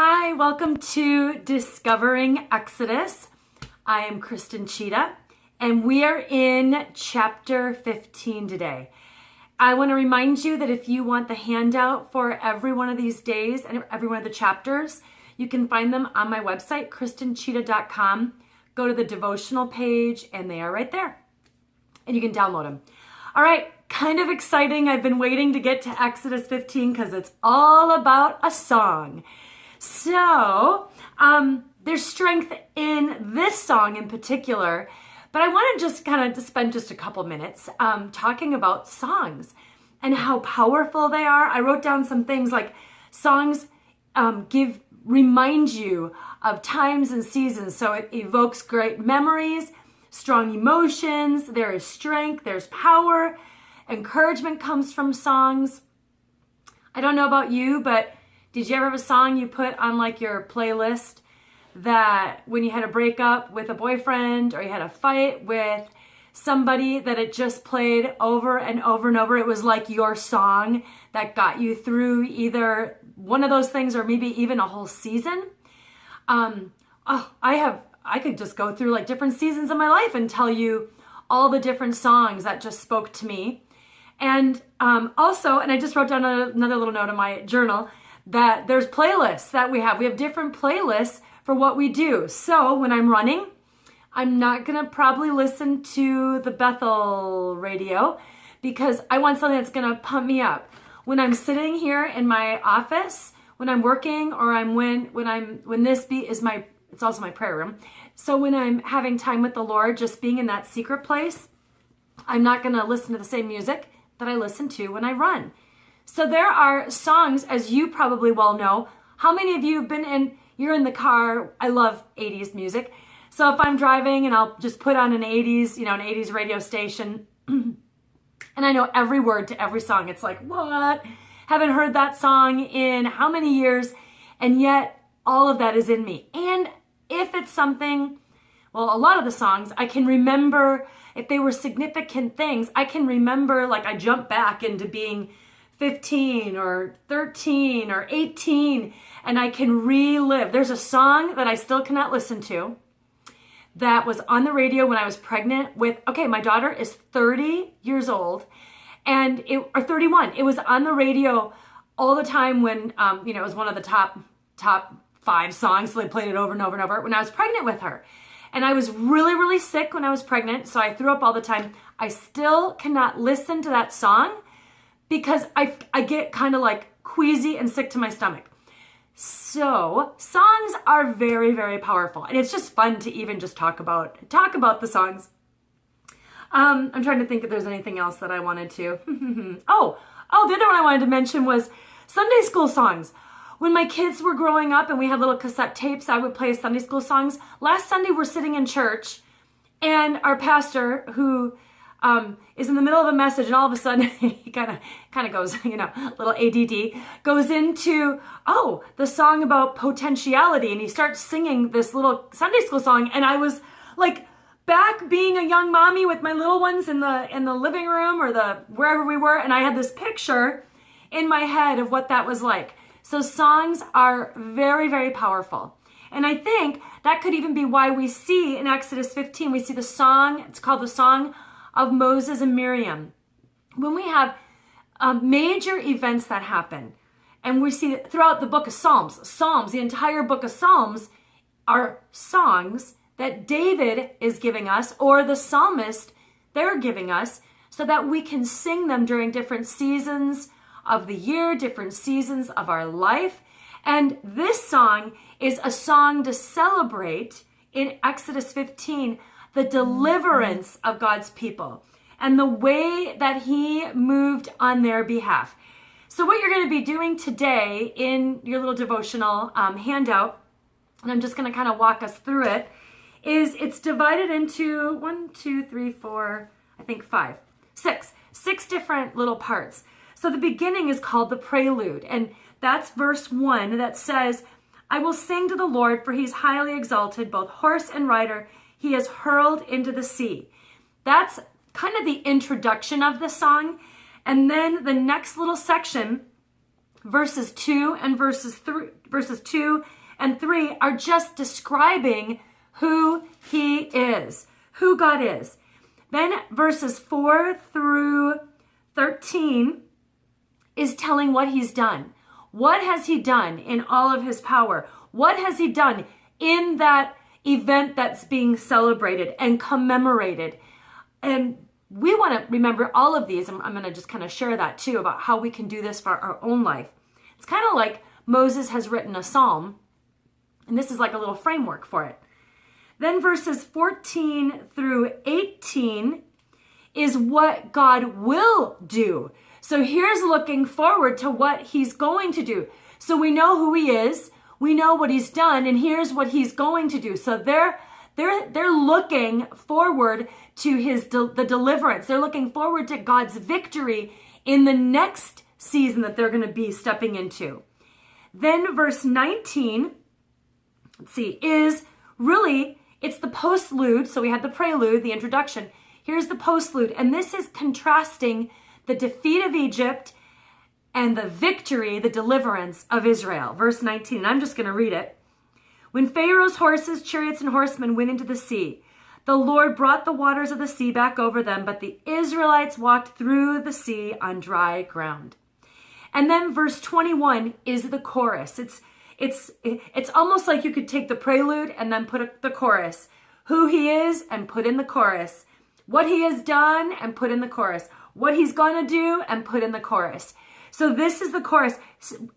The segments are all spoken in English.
Hi, welcome to Discovering Exodus. I am Kristen Tschida, and we are in chapter 15 today. I want to remind you that if you want the handout for every one of these days and every one of the chapters, you can find them on my website, kristentschida.com. Go to the devotional page, and they are right there. And you can download them. All right, kind of exciting. I've been waiting to get to Exodus 15 because it's all about a song. So, there's strength in this song in particular, but I want to just kind of spend just a couple minutes talking about songs and how powerful they are. I wrote down some things like songs remind you of times and seasons, so it evokes great memories, strong emotions, there is strength, there's power, encouragement comes from songs. I don't know about you, but did you ever have a song you put on like your playlist that when you had a breakup with a boyfriend or you had a fight with somebody that it just played over and over and over? It was like your song that got you through either one of those things or maybe even a whole season. I could just go through like different seasons of my life and tell you all the different songs that just spoke to me. And also, and I just wrote down another little note in my journal, that there's playlists that we have. We have different playlists for what we do. So when I'm running, I'm not going to probably listen to the Bethel radio because I want something that's going to pump me up. When I'm sitting here in my office, when I'm working, or it's also my prayer room. So when I'm having time with the Lord, just being in that secret place, I'm not going to listen to the same music that I listen to when I run. So there are songs, as you probably well know. How many of you have you're in the car? I love 80s music. So if I'm driving and I'll just put on an 80s radio station, and I know every word to every song. It's like, what? Haven't heard that song in how many years? And yet all of that is in me. And if it's something, well, a lot of the songs, I can remember if they were significant things. I can remember, like I jump back into being 15 or 13 or 18, and I can relive. There's a song that I still cannot listen to that was on the radio when I was pregnant with, my daughter is 30 years old, or 31. It was on the radio all the time when, it was one of the top 5 songs, so they played it over and over and over when I was pregnant with her. And I was really, really sick when I was pregnant, so I threw up all the time. I still cannot listen to that song because I get kind of like queasy and sick to my stomach. So songs are very, very powerful. And it's just fun to even just talk about the songs. I'm trying to think if there's anything else that I wanted to. The other one I wanted to mention was Sunday school songs. When my kids were growing up and we had little cassette tapes, I would play Sunday school songs. Last Sunday we're sitting in church and our pastor, who is in the middle of a message, and all of a sudden he kind of goes, little ADD, goes into, the song about potentiality, and he starts singing this little Sunday school song, and I was like back being a young mommy with my little ones in the living room or wherever we were, and I had this picture in my head of what that was like. So songs are very, very powerful. And I think that could even be why we see in Exodus 15, we see the song, it's called the Song of Moses and Miriam. When we have major events that happen, and we see throughout the book of Psalms, the entire book of Psalms are songs that David is giving us, or the psalmist, they're giving us, so that we can sing them during different seasons of the year, different seasons of our life. And this song is a song to celebrate in Exodus 15, the deliverance of God's people and the way that he moved on their behalf. So what you're going to be doing today in your little devotional handout, and I'm just going to kind of walk us through it, is it's divided into 6 different little parts. So the beginning is called the prelude, and that's verse 1 that says, I will sing to the Lord, for he's highly exalted, both horse and rider he has hurled into the sea. That's kind of the introduction of the song. And then the next little section verses 2 and verses 2 and 3 are just describing who he is, who God is. Then verses 4 through 13 is telling what he's done. What has he done in all of his power? What has he done in that event that's being celebrated and commemorated? And we want to remember all of these. I'm going to just kind of share that too about how we can do this for our own life. It's kind of like Moses has written a psalm, and this is like a little framework for it. Then verses 14 through 18 is what God will do. So here's looking forward to what he's going to do. So we know who he is, we know what he's done, and here's what he's going to do. So they're looking forward to the deliverance. They're looking forward to God's victory in the next season that they're going to be stepping into. Then verse 19, let's see, is really, it's the postlude. So we had the prelude, the introduction. Here's the postlude. And this is contrasting the defeat of Egypt and the victory, the deliverance of Israel. Verse 19, and I'm just going to read it. When Pharaoh's horses, chariots, and horsemen went into the sea, the Lord brought the waters of the sea back over them, but the Israelites walked through the sea on dry ground. And then verse 21 is the chorus. It's almost like you could take the prelude and then put the chorus. Who he is and put in the chorus. What he has done and put in the chorus. What he's going to do and put in the chorus. So this is the chorus.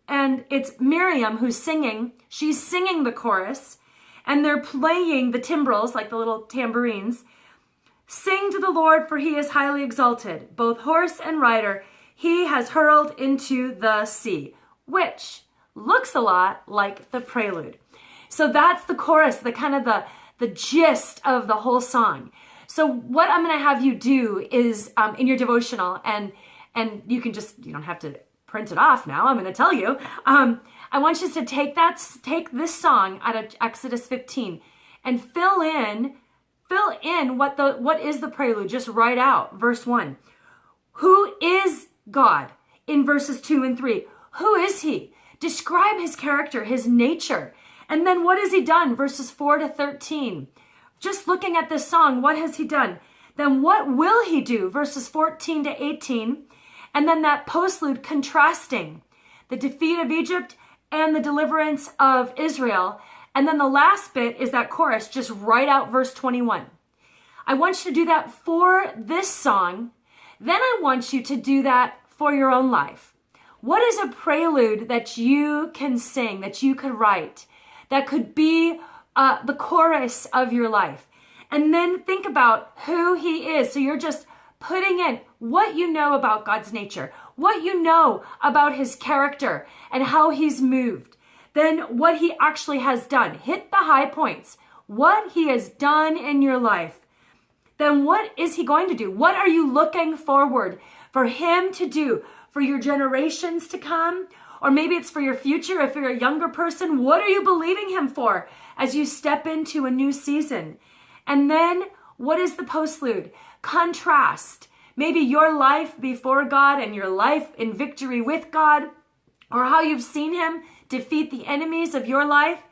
And it's Miriam who's singing. She's singing the chorus. And they're playing the timbrels, like the little tambourines. Sing to the Lord, for he is highly exalted. Both horse and rider he has hurled into the sea. Which looks a lot like the prelude. So that's the chorus, the kind of the gist of the whole song. So what I'm going to have you do is in your devotional, and you don't have to print it off now. I'm going to tell you. I want you to take this song out of Exodus 15 and fill in what is the prelude. Just write out verse 1. Who is God in verses 2 and 3? Who is he? Describe his character, his nature. And then what has he done? Verses 4 to 13. Just looking at this song, what has he done? Then what will he do? Verses 14 to 18. And then that postlude contrasting the defeat of Egypt and the deliverance of Israel. And then the last bit is that chorus. Just write out verse 21. I want you to do that for this song. Then I want you to do that for your own life. What is a prelude that you can sing, that you could write, that could be the chorus of your life? And then think about who he is. So you're just putting in what you know about God's nature, what you know about his character and how he's moved. Then what he actually has done. Hit the high points. What he has done in your life. Then what is he going to do? What are you looking forward for him to do for your generations to come? Or maybe it's for your future. If you're a younger person, what are you believing him for as you step into a new season? And then what is the postlude? Contrast. Maybe your life before God and your life in victory with God, or how you've seen him defeat the enemies of your life.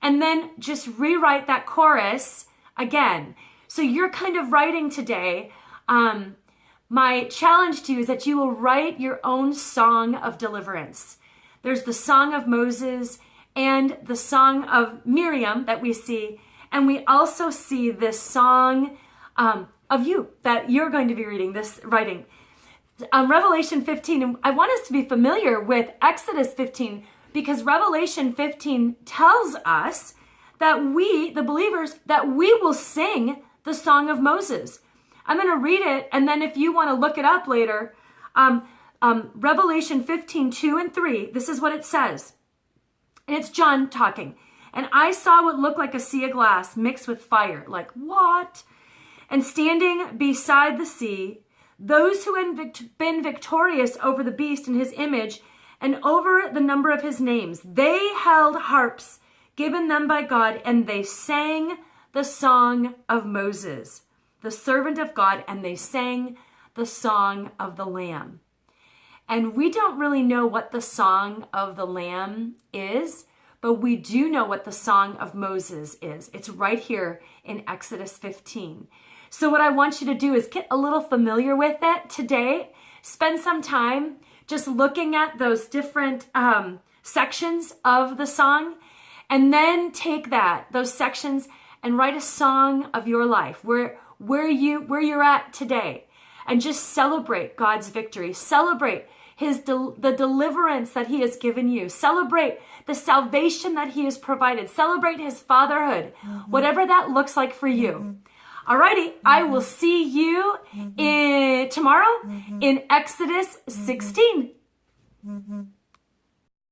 And then just rewrite that chorus again. So you're kind of writing today. My challenge to you is that you will write your own song of deliverance. There's the song of Moses and the song of Miriam that we see. And we also see this song of you that you're going to be writing. Revelation 15, and I want us to be familiar with Exodus 15 because Revelation 15 tells us that we, the believers, that we will sing the song of Moses. I'm going to read it, and then if you want to look it up later, Revelation 15, 2 and 3, this is what it says. And it's John talking. And I saw what looked like a sea of glass mixed with fire. Like, what? And standing beside the sea, those who had been victorious over the beast and his image and over the number of his names, they held harps given them by God, and they sang the song of Moses, the servant of God, and they sang the song of the Lamb. And we don't really know what the Song of the Lamb is, but we do know what the Song of Moses is. It's right here in Exodus 15. So what I want you to do is get a little familiar with it today. Spend some time just looking at those different sections of the song, and then take those sections and write a song of your life where you're at today, and just celebrate God's victory. Celebrate the deliverance that he has given you. Celebrate the salvation that he has provided. Celebrate his fatherhood, whatever that looks like for you. Alrighty, I will see you tomorrow in Exodus 16.